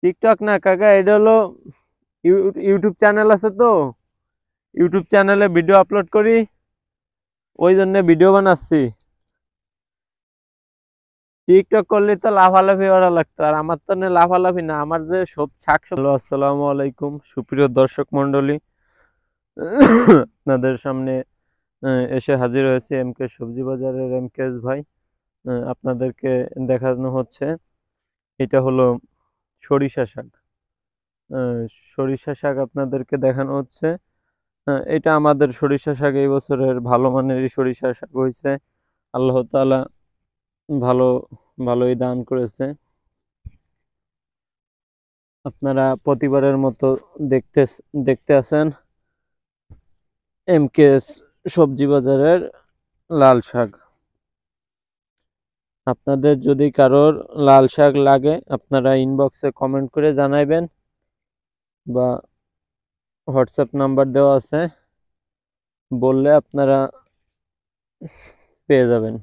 TikTok না কাকা, এটা হলো ইউটিউব চ্যানেল আছে তো। ইউটিউব চ্যানেলে ভিডিও আপলোড করি, ওই জন্য ভিডিও বানাচ্ছি। টিকটক করলে তো লাফালাফি করা লাগতো, আর আমার তো লাফালাফি না, আমার যে সব হ্যালো, আসসালামু আলাইকুম সুপ্রিয় দর্শক মন্ডলী। আপনাদের সামনে এসে হাজির হয়েছে এমকে সবজি বাজারের এমকেএস ভাই। আপনাদেরকে দেখানো হচ্ছে, এটা হলো সরিষা শাক। আহ, সরিষা শাক আপনাদেরকে দেখানো হচ্ছে। এটা আমাদের সরিষা শাক এই বছরের ভালো মানেরই সরিষা শাক হয়েছে। আল্লাহ তাআলা ভালো ভালোই দান করেছে। আপনারা প্রতিবারের মতো দেখতে দেখতে আছেন এমকেএস সবজি বাজারের লাল শাক। আপনাদের যদি কারোর লাল শাক লাগে, আপনারা ইনবক্সে কমেন্ট করে জানাইবেন, বা হোয়াটসঅ্যাপ নাম্বার দেওয়া আছে, বললে আপনারা পেয়ে যাবেন।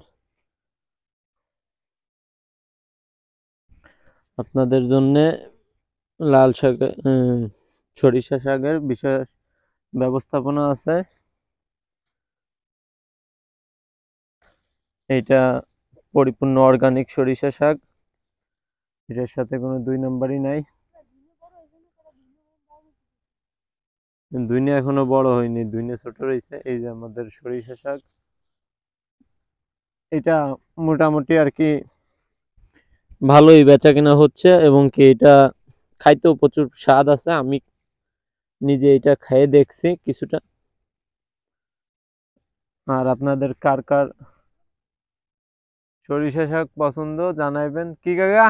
আপনাদের জন্য লাল শাক, সরিষা শাকের বিশেষ ব্যবস্থাপনা আছে। এটা পরিপূর্ণ অর্গানিক সরিষা শাক, এটার সাথে কোনো দুই নাম্বারই নাই। দুইনে এখনো বড় হয়নি, দুইনে ছোট রয়েছে। এই যে আমাদের সরিষা শাক, এটা মোটামুটি আর কি ভালোই বেচা কেনা হচ্ছে, এবং কি এটা খাইতেও প্রচুর স্বাদ আছে। আমি নিজে এটা খেয়ে দেখছি কিছুটা। আর আপনাদের কার কার সরিষা শাক পছন্দ জানাইবেন। কি কাকা?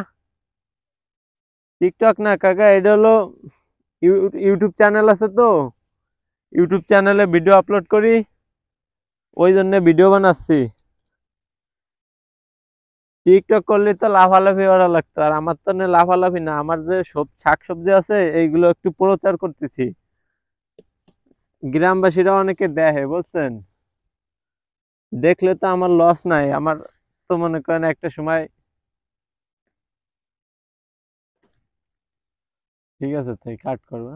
টিকটক না কাকা, এটা হলো ইউটিউব চ্যানেল আছে তো। ইউটিউব চ্যানেলে ভিডিও আপলোড করি, ওই জন্য ভিডিও বানাচ্ছি। টিকটক করলে তো লাফালাফি করা লাগতো, আর আমার তো লাফালাফি না, আমার যে সব শাকসবজি আছে এইগুলো একটু প্রচার করতেছি। গ্রামবাসীরা অনেকে দেখে, বুঝছেন। দেখলে তো আমার লস নাই, আমার তো মনে করেন একটা সময়। ঠিক আছে, তাই কাট করবা।